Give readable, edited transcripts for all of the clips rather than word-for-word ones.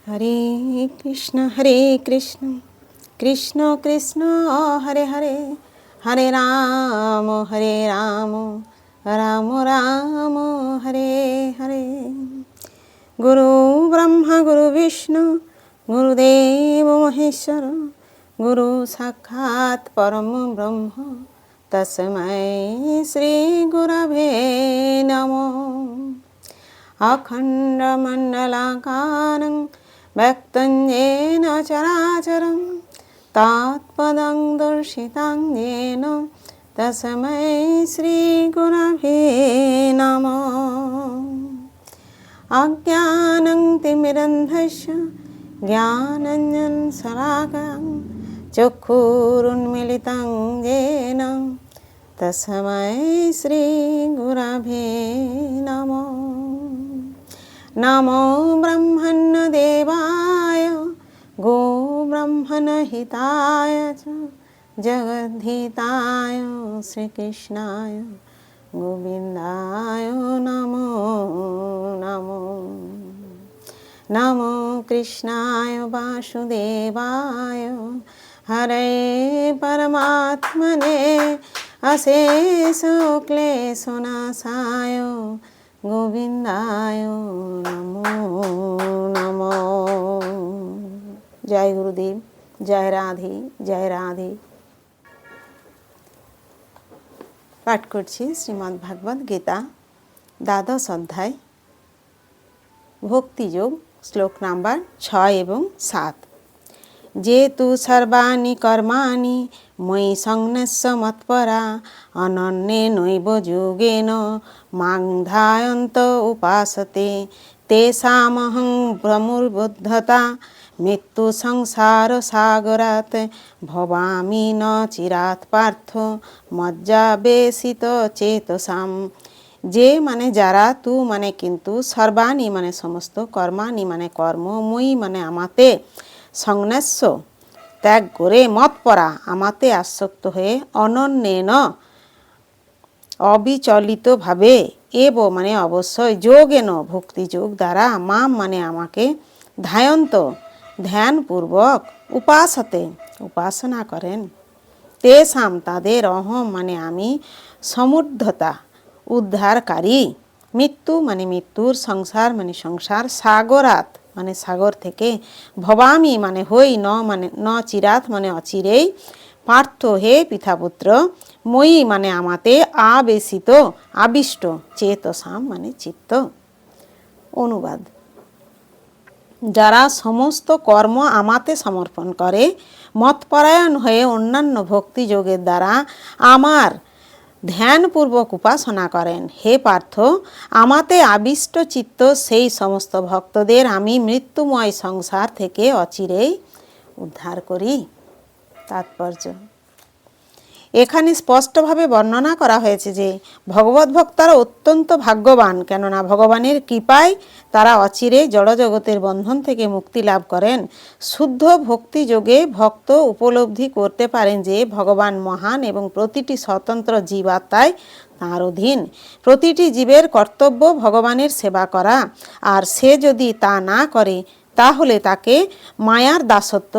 হরে কৃষ্ণ কৃষ্ণ কৃষ্ণ হরে হরে, হরে রাম রাম রাম হরে হরে। গুরু ব্রহ্মা গুরু বিষ্ণু গুরুদেব মহেশ্বর, গুরু সাক্ষাৎ পরম ব্রহ্ম তস্मै শ্রী গুরবে নমঃ। অখণ্ডমণ্ডলাকারং ব্যক্तं येन চরাচরং তৎপদং দর্শিतं येन তস্मै শ্রীগুরবে নমঃ। অজ্ঞানং তিমিরন্ধস্য জ্ঞানাঞ্জনশলাকায় চক্ষুरुन्मीलितं येन তস্मै শ্রীগুরবে নমঃ। নমো ব্রহ্মণ্যদেবায় গো ব্রহ্মণহিতায় চ জগদ্ধিতায় শ্রীকৃষ্ণায় গোবিন্দায় নমো নমো। নমো কৃষ্ণায় বাসুদেবায় হরে পরমাত্মনে অশেষ ক্লেশনাশায় গোবিন্দায় নমো নমো। জয় গুরুদেব, জয় রাধে, জয় রাধে। পাঠ করছি শ্রীমদ্ ভাগবত গীতা দ্বাদশ অধ্যায় ভক্তিযোগ, শ্লোক নাম্বার 6 এবং 7। যে তু সর্বাণি কর্মাণি ময়ি সংন্যস্য মৎপরা অনন্যেনৈব যোগেন মাং ধ্যায়ন্ত উপাসতে তেষামহং ভ্রমুর্বুদ্ধতা মৃত্যু সংসার সাগরাত ভবামি ন চিরাৎ পার্থ মজ্জাবেশিত চেতসাম। যে মানে যারা, তু মানে কিন্তু, সর্বাণি মানে সমস্ত, কর্মাণি মানে কর্ম, মই মানে আমাতে, সংন্যাস্য ত্যাগ করে, মৎপরা আমাতে আসক্ত হয়ে, অনন্যেন অবিচলিতভাবে, এব মানে অবশ্যই, যোগেন ভক্তিযোগ দ্বারা, মাম মানে আমাকে, ধ্যায়ন্ত ধ্যানপূর্বক, উপাসতে উপাসনা করেন, তেষাম তাদের, অহম মানে আমি, সমুদ্ধতা উদ্ধারকারী, মৃত্যু মানে মৃত্যুর, সংসার মানে সংসার, সাগরাত মানে সাগর থেকে, ভবামি মানে হই, ন মানে ন চিরাত মানে অচিরেই, পার্থ হে পিতাপুত্র, মই মানে আমাতে, আবেশিত আবিষ্ট, চেতসাম মানে চিত্ত। অনুবাদ: যারা সমস্ত কর্ম আমাতে সমর্পণ করে, মতপরায়ণ হয়ে অন্যান্য ভক্তিযোগের দ্বারা আমার ধ্যানপূর্বক উপাসনা করেন, হে পার্থ, আমাতে আবিষ্ট চিত্ত সেই সমস্ত ভক্তদের আমি মৃত্যুময় সংসার থেকে অচিরেই উদ্ধার করি। তাৎপর্য: এখানে স্পষ্টভাবে বর্ণনা করা হয়েছে যে ভগবত ভক্তরা অত্যন্ত ভাগ্যবান, কেননা ভগবানের কৃপায় তারা অচিরে জড়জগতের বন্ধন থেকে মুক্তি লাভ করেন। শুদ্ধ ভক্তি যোগে ভক্ত উপলব্ধি করতে পারেন যে ভগবান মহান এবং প্রতিটি স্বতন্ত্র জীবাত্মায় তাঁর অধীন। প্রতিটি জীবের কর্তব্য ভগবানের সেবা করা, আর সে যদি তা না করে তাহলে তাকে মায়ার দাসত্ব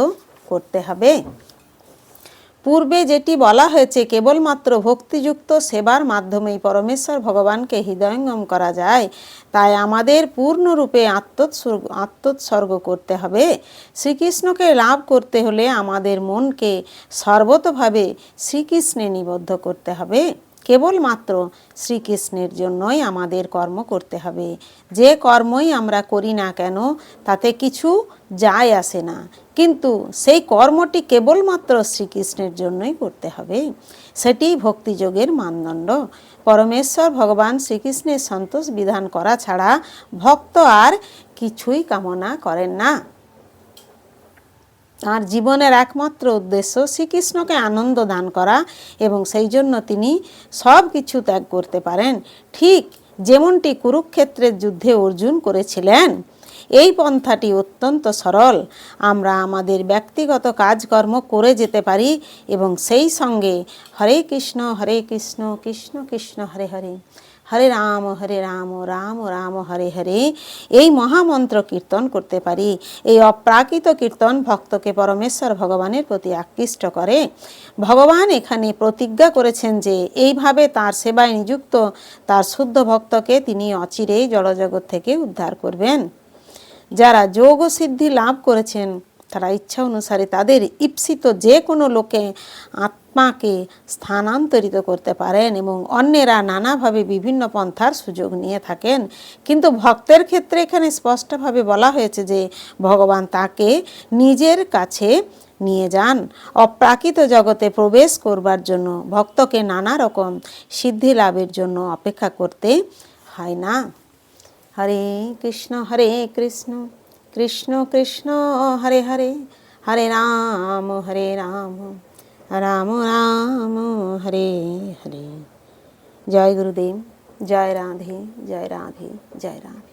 করতে হবে। পূর্বে যেটি বলা হয়েছে, কেবলমাত্র ভক্তিযুক্ত সেবার মাধ্যমেই পরমেশ্বর ভগবানকে হৃদয়ঙ্গম করা যায়, তাই আমাদের পূর্ণরূপে আত্মোৎসর্গ করতে হবে। শ্রীকৃষ্ণকে লাভ করতে হলে আমাদের মনকে সর্বতোভাবে শ্রীকৃষ্ণে নিবদ্ধ করতে হবে। কেবলমাত্র শ্রীকৃষ্ণের জন্যই আমাদের কর্ম করতে হবে। যে কর্মই আমরা করি না কেন তাতে কিছু যায় আসে না, কিন্তু সেই কর্মটি কেবলমাত্র শ্রীকৃষ্ণের জন্যই করতে হবে। সেটি ভক্তিযোগের মানদণ্ড। পরমেশ্বর ভগবান শ্রীকৃষ্ণের সন্তোষ বিধান করা ছাড়া ভক্ত আর কিছুই কামনা করেন না। তাঁর জীবনের একমাত্র উদ্দেশ্য শ্রীকৃষ্ণকে আনন্দ দান করা, এবং সেই জন্য তিনি সব কিছু ত্যাগ করতে পারেন, ঠিক যেমনটি কুরুক্ষেত্রের যুদ্ধে অর্জুন করেছিলেন। এই পন্থাটি অত্যন্ত সরল। আমরা আমাদের ব্যক্তিগত কাজকর্ম করে যেতে পারি এবং সেই সঙ্গে হরে কৃষ্ণ কৃষ্ণ কৃষ্ণ হরে হরে, হরে রাম রাম রাম হরে হরে এই মহামন্ত্র কীর্তন করতে পারি। এই অপ্রাকৃত কীর্তন ভক্তকে পরমেশ্বর ভগবানের প্রতি আকৃষ্ট করে। ভগবান এখানে প্রতিজ্ঞা করেছেন যে এইভাবে তার সেবায় নিযুক্ত তার শুদ্ধ ভক্তকে তিনি অচিরেই জড়জগৎ থেকে উদ্ধার করবেন। যারা যোগ ও সিদ্ধি লাভ করেছেন তারা ইচ্ছা অনুসারে তাদের ঈপ্সিত যে কোনো লোকে আত্মাকে স্থানান্তরিত করতে পারেন এবং অন্যেরা নানাভাবে বিভিন্ন পন্থার সুযোগ নিয়ে থাকেন। কিন্তু ভক্তের ক্ষেত্রে এখানে স্পষ্টভাবে বলা হয়েছে যে ভগবান তাকে নিজের কাছে নিয়ে যান। অপ্রাকৃত জগতে প্রবেশ করবার জন্য ভক্তকে নানা রকম সিদ্ধি লাভের জন্য অপেক্ষা করতে হয় না। হরে কৃষ্ণ কৃষ্ণ কৃষ্ণ হরে হরে, হরে রাম রাম রাম হরে হরে। জয় গুরুদেব, জয় রাধে, জয় রাধে, জয় রাধে।